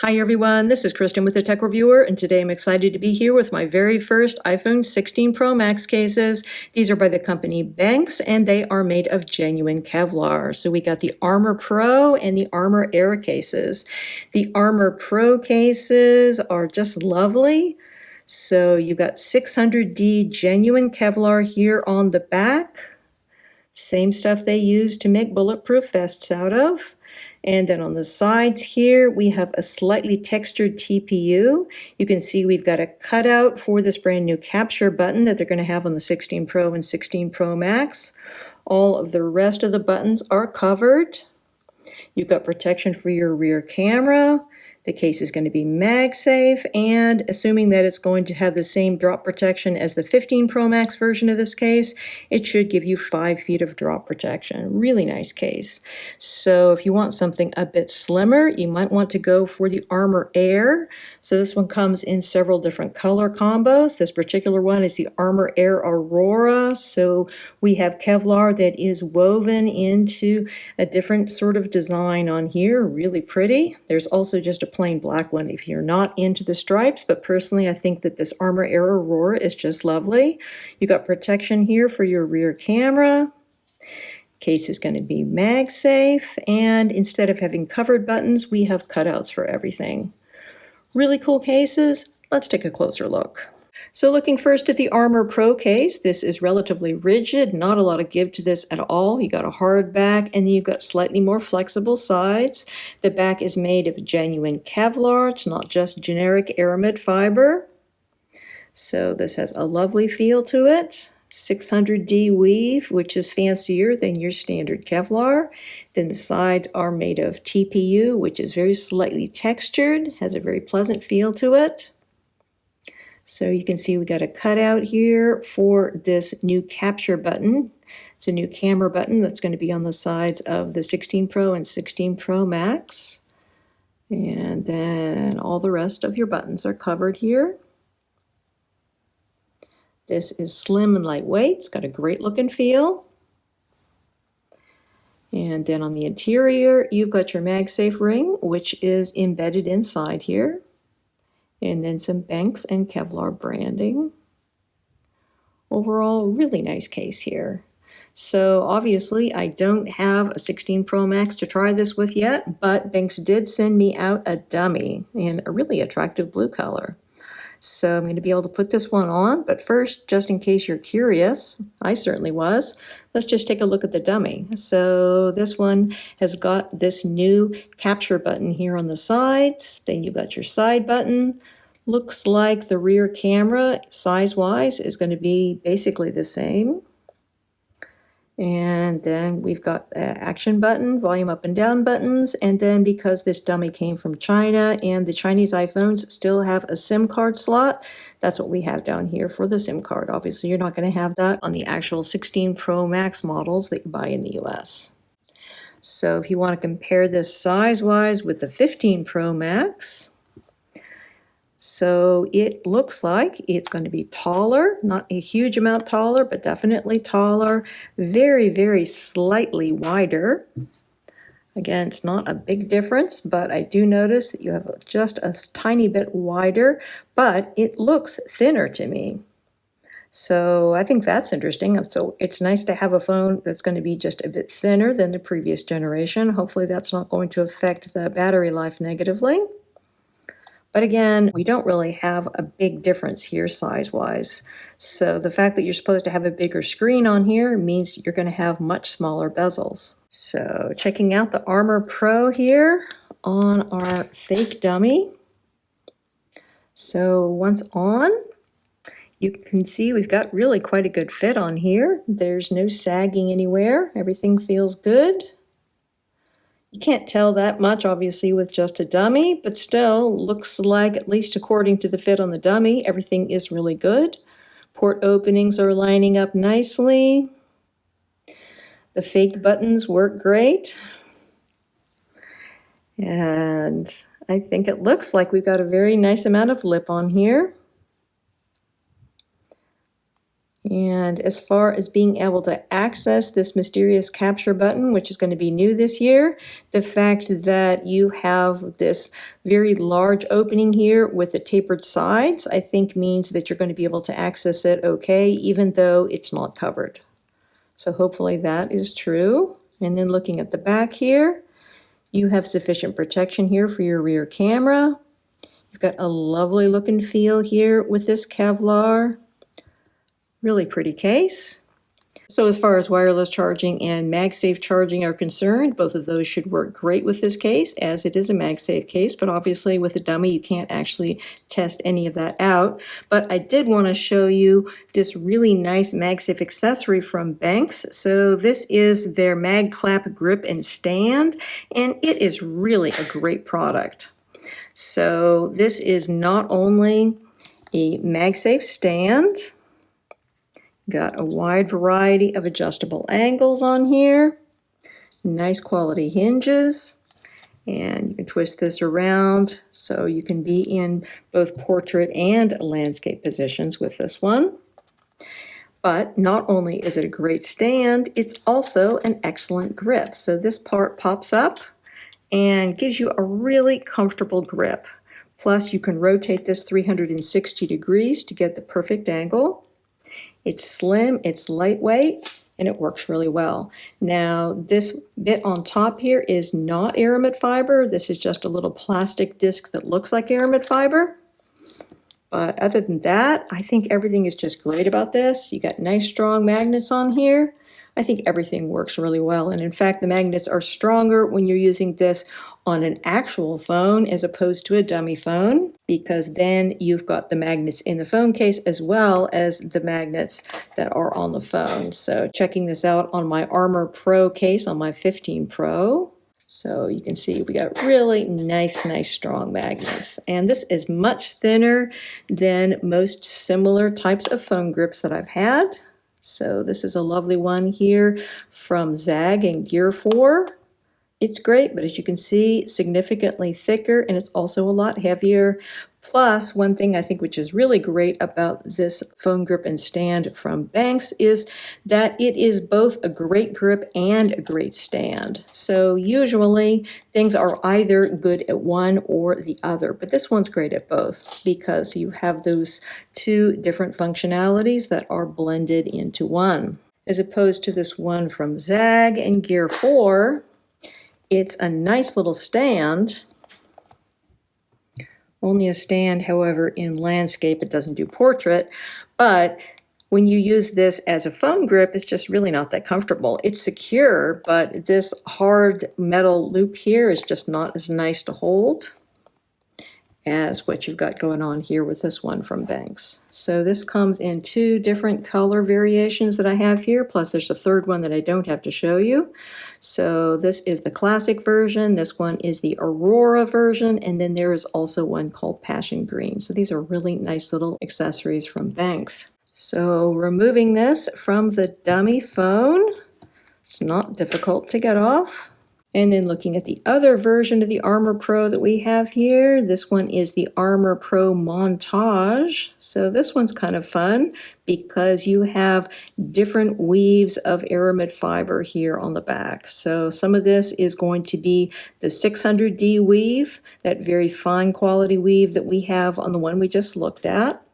Hi everyone, this is Kristen with the Tech Reviewer, and today I'm excited to be here with my very first iPhone 16 Pro Max cases. These are by the company Benks, and they are made of genuine Kevlar. So we got the ArmorPro and the ArmorAir cases. The ArmorPro cases are just lovely. So you got 600D genuine Kevlar here on the back. Same stuff they use to make bulletproof vests out of. And then on the sides here, we have a slightly textured TPU. You can see we've got a cutout for this brand new capture button that they're going to have on the 16 Pro and 16 Pro Max. All of the rest of the buttons are covered. You've got protection for your rear camera. The case is going to be MagSafe, and assuming that it's going to have the same drop protection as the 15 Pro Max version of this case, it should give you 5 feet of drop protection. Really nice case. So if you want something a bit slimmer, you might want to go for the ArmorAir. So this one comes in several different color combos. This particular one is the ArmorAir Aurora. So we have Kevlar that is woven into a different sort of design on here. Really pretty. There's also just a plain black one if you're not into the stripes, but personally I think that this ArmorAir Aurora is just lovely. You got protection here for your rear camera. Case is going to be MagSafe, and instead of having covered buttons, we have cutouts for everything. Really cool cases. Let's take a closer look. So looking first at the ArmorPro case, this is relatively rigid, not a lot of give to this at all. You got a hard back, and then you've got slightly more flexible sides. The back is made of genuine Kevlar. It's not just generic aramid fiber. So this has a lovely feel to it. 600D weave, which is fancier than your standard Kevlar. Then the sides are made of TPU, which is very slightly textured, has a very pleasant feel to it. So you can see we got a cutout here for this new capture button. It's a new camera button that's going to be on the sides of the 16 Pro and 16 Pro Max. And then all the rest of your buttons are covered here. This is slim and lightweight. It's got a great look and feel. And then on the interior, you've got your MagSafe ring, which is embedded inside here. And then some Benks and Kevlar branding. Overall, really nice case here. So obviously I don't have a 16 Pro Max to try this with yet, but Benks did send me out a dummy in a really attractive blue color. So I'm going to be able to put this one on, but first, just in case you're curious, I certainly was, let's just take a look at the dummy. So this one has got this new capture button here on the sides. Then you've got your side button. Looks like the rear camera, size-wise, is going to be basically the same. And then we've got the action button, volume up and down buttons, and then because this dummy came from China and the Chinese iPhones still have a SIM card slot, that's what we have down here for the SIM card. Obviously, you're not going to have that on the actual 16 Pro Max models that you buy in the US. So if you want to compare this size-wise with the 15 Pro Max, so it looks like it's going to be taller, not a huge amount taller, but definitely taller, very, very slightly wider. Again, it's not a big difference, but I do notice that you have just a tiny bit wider, but it looks thinner to me. So I think that's interesting. So it's nice to have a phone that's going to be just a bit thinner than the previous generation. Hopefully that's not going to affect the battery life negatively. But again, we don't really have a big difference here size-wise. So the fact that you're supposed to have a bigger screen on here means you're going to have much smaller bezels. So checking out the ArmorPro here on our fake dummy. So once on, you can see we've got really quite a good fit on here. There's no sagging anywhere. Everything feels good. You can't tell that much, obviously, with just a dummy, but still looks like, at least according to the fit on the dummy, everything is really good. Port openings are lining up nicely. The fake buttons work great. And I think it looks like we've got a very nice amount of lip on here. And as far as being able to access this mysterious capture button, which is going to be new this year, the fact that you have this very large opening here with the tapered sides, I think means that you're going to be able to access it okay, even though it's not covered. So hopefully that is true. And then looking at the back here, you have sufficient protection here for your rear camera. You've got a lovely look and feel here with this Kevlar. Really pretty case. So as far as wireless charging and MagSafe charging are concerned, both of those should work great with this case, as it is a MagSafe case, but obviously with a dummy you can't actually test any of that out. But I did want to show you this really nice MagSafe accessory from Benks. So this is their MagClap grip and stand, and it is really a great product. So this is not only a MagSafe stand, got a wide variety of adjustable angles on here, nice quality hinges, and you can twist this around so you can be in both portrait and landscape positions with this one. But not only is it a great stand, it's also an excellent grip. So this part pops up and gives you a really comfortable grip. Plus you can rotate this 360 degrees to get the perfect angle. It's slim, it's lightweight, and it works really well. Now, this bit on top here is not aramid fiber. This is just a little plastic disc that looks like aramid fiber. But other than that, I think everything is just great about this. You got nice, strong magnets on here. I think everything works really well. And in fact, the magnets are stronger when you're using this on an actual phone as opposed to a dummy phone, because then you've got the magnets in the phone case as well as the magnets that are on the phone. So checking this out on my ArmorPro case on my 15 Pro. So you can see we got really nice, strong magnets. And this is much thinner than most similar types of phone grips that I've had. So this is a lovely one here from Zag and Gear 4. It's great, but as you can see, significantly thicker, and it's also a lot heavier. Plus, one thing I think which is really great about this phone grip and stand from Benks is that it is both a great grip and a great stand. So usually things are either good at one or the other, but this one's great at both because you have those two different functionalities that are blended into one. As opposed to this one from Zag and Gear 4, it's a nice little stand. Only a stand, however, in landscape. It doesn't do portrait, but when you use this as a phone grip, it's just really not that comfortable. It's secure, but this hard metal loop here is just not as nice to hold as what you've got going on here with this one from Benks. So this comes in two different color variations that I have here, plus there's a third one that I don't have to show you. So this is the classic version, this one is the Aurora version, and then there is also one called Passion Green. So these are really nice little accessories from Benks. So removing this from the dummy phone, it's not difficult to get off. And then looking at the other version of the ArmorPro that we have here, this one is the ArmorPro Montage. So this one's kind of fun because you have different weaves of aramid fiber here on the back. So some of this is going to be the 600D weave, that very fine quality weave that we have on the one we just looked at.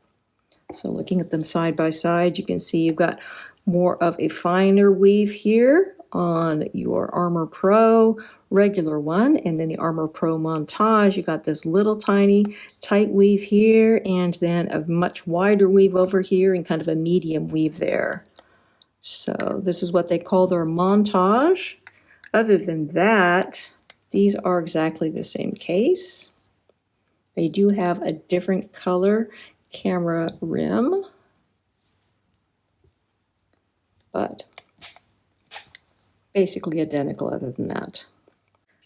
So looking at them side by side, you can see you've got more of a finer weave here on your ArmorPro regular one, and then the ArmorPro Montage, you got this little tiny tight weave here, and then a much wider weave over here, and kind of a medium weave there. So this is what they call their Montage. Other than that, these are exactly the same case. They do have a different color camera rim, but basically identical other than that.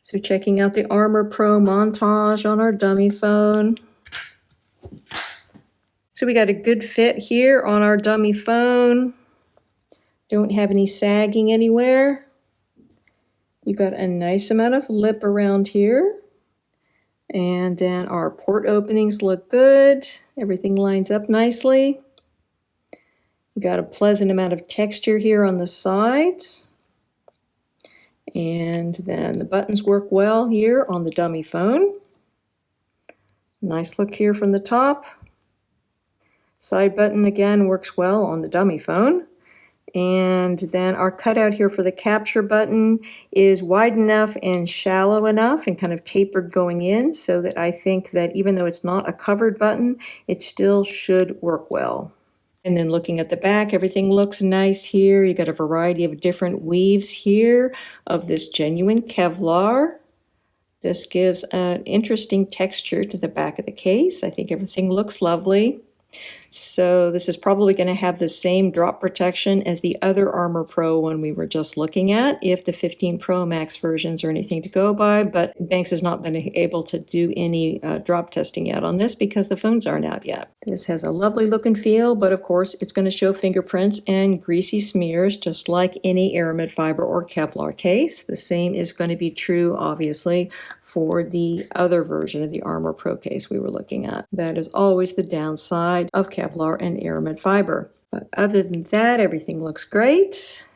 So checking out the ArmorPro Montage on our dummy phone. So we got a good fit here on our dummy phone. Don't have any sagging anywhere. You got a nice amount of lip around here. And then our port openings look good. Everything lines up nicely. You got a pleasant amount of texture here on the sides. And then the buttons work well here on the dummy phone. Nice look here from the top. Side button again works well on the dummy phone. And then our cutout here for the capture button is wide enough and shallow enough and kind of tapered going in, so that I think that even though it's not a covered button, it still should work well. And then looking at the back, everything looks nice here. You got a variety of different weaves here of this genuine Kevlar. This gives an interesting texture to the back of the case. I think everything looks lovely. So this is probably going to have the same drop protection as the other ArmorPro one we were just looking at, if the 15 Pro Max versions are anything to go by, but Benks has not been able to do any drop testing yet on this because the phones aren't out yet. This has a lovely look and feel, but of course it's going to show fingerprints and greasy smears just like any aramid fiber or Kevlar case. The same is going to be true, obviously, for the other version of the ArmorPro case we were looking at. That is always the downside of Kevlar and aramid fiber. But other than that, everything looks great.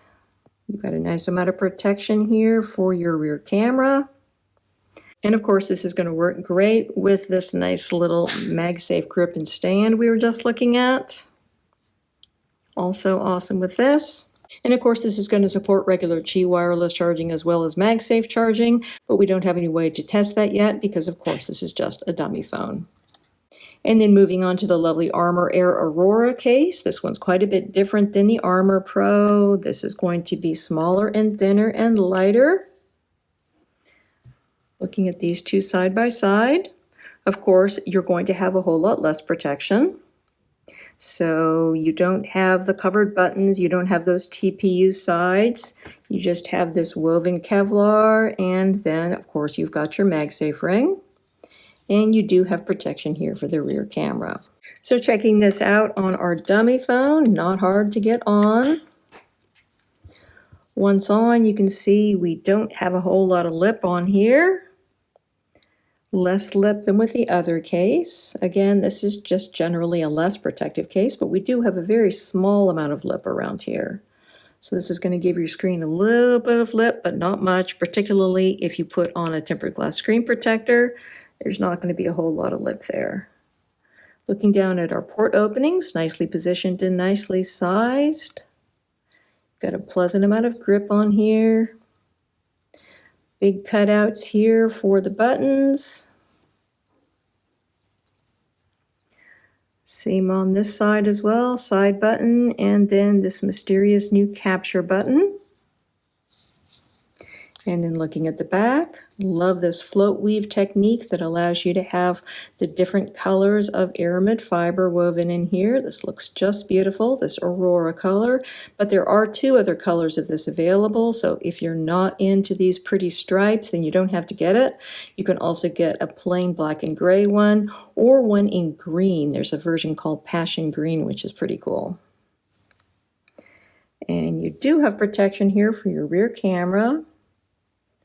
You've got a nice amount of protection here for your rear camera. And of course, this is going to work great with this nice little MagSafe grip and stand we were just looking at. Also awesome with this. And of course, this is going to support regular Qi wireless charging as well as MagSafe charging, but we don't have any way to test that yet because, of course, this is just a dummy phone. And then moving on to the lovely ArmorAir Aurora case. This one's quite a bit different than the ArmorPro. This is going to be smaller and thinner and lighter. Looking at these two side by side, of course, you're going to have a whole lot less protection. So you don't have the covered buttons, you don't have those TPU sides, you just have this woven Kevlar, and then, of course, you've got your MagSafe ring. And you do have protection here for the rear camera. So checking this out on our dummy phone, not hard to get on. Once on, you can see we don't have a whole lot of lip on here. Less lip than with the other case. Again, this is just generally a less protective case, but we do have a very small amount of lip around here. So this is going to give your screen a little bit of lip, but not much, particularly if you put on a tempered glass screen protector. There's not going to be a whole lot of lip there. Looking down at our port openings, nicely positioned and nicely sized. Got a pleasant amount of grip on here. Big cutouts here for the buttons. Same on this side as well, side button, and then this mysterious new capture button. And then looking at the back, love this float weave technique that allows you to have the different colors of aramid fiber woven in here. This looks just beautiful, this Aurora color, but there are two other colors of this available, so if you're not into these pretty stripes, then you don't have to get it. You can also get a plain black and gray one, or one in green. There's a version called Passion Green, which is pretty cool. And you do have protection here for your rear camera.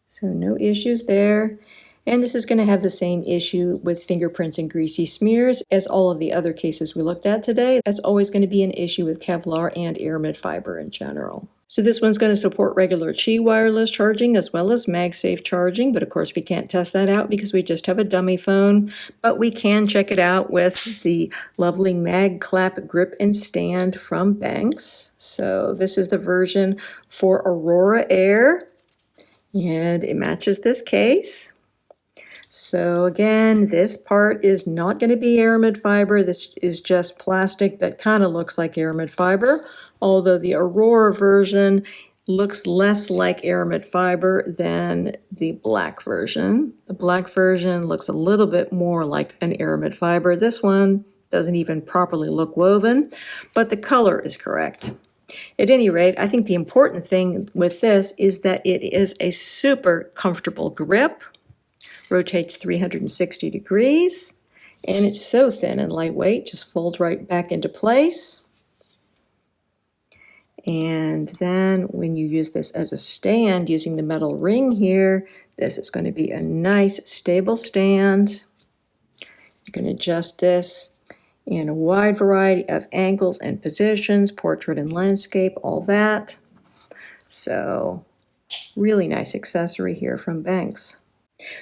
So no issues there. And this is going to have the same issue with fingerprints and greasy smears as all of the other cases we looked at today. That's always going to be an issue with Kevlar and aramid fiber in general. So this one's going to support regular Qi wireless charging as well as MagSafe charging, but of course we can't test that out because we just have a dummy phone, but we can check it out with the lovely MagClap grip and stand from Benks. So this is the version for Aurora Air. And it matches this case. So again, this part is not going to be aramid fiber. This is just plastic that kind of looks like aramid fiber, although the Aurora version looks less like aramid fiber than the black version. The black version looks a little bit more like an aramid fiber. This one doesn't even properly look woven, but the color is correct. At any rate, I think the important thing with this is that it is a super comfortable grip, rotates 360 degrees, and it's so thin and lightweight, just folds right back into place. And then when you use this as a stand using the metal ring here, this is going to be a nice stable stand. You can adjust this in a wide variety of angles and positions, portrait and landscape, all that. So really nice accessory here from Benks.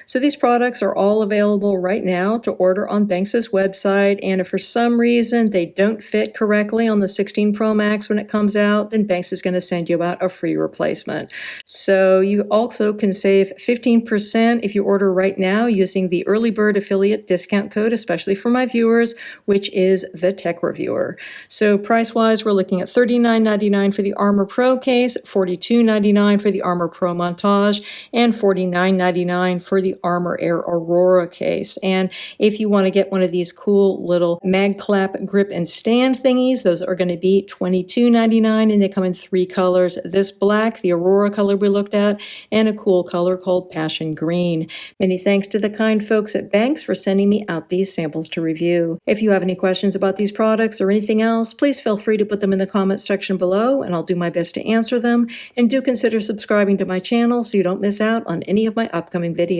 So these products are all available right now to order on Benks' website, and if for some reason they don't fit correctly on the 16 Pro Max when it comes out, then Benks is going to send you out a free replacement. So you also can save 15% if you order right now using the early bird affiliate discount code, especially for my viewers, which is the Tech Reviewer. So price-wise, we're looking at $39.99 for the ArmorPro case, $42.99 for the ArmorPro Montage, and $49.99 for the ArmorAir Aurora case. And if you want to get one of these cool little MagClap grip and stand thingies, those are going to be $22.99, and they come in 3 colors. This black, the Aurora color we looked at, and a cool color called Passion Green. Many thanks to the kind folks at Benks for sending me out these samples to review. If you have any questions about these products or anything else, please feel free to put them in the comments section below, and I'll do my best to answer them. And do consider subscribing to my channel so you don't miss out on any of my upcoming videos.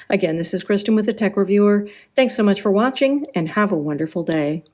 Again, this is Kristen with the Tech Reviewer. Thanks so much for watching, and have a wonderful day.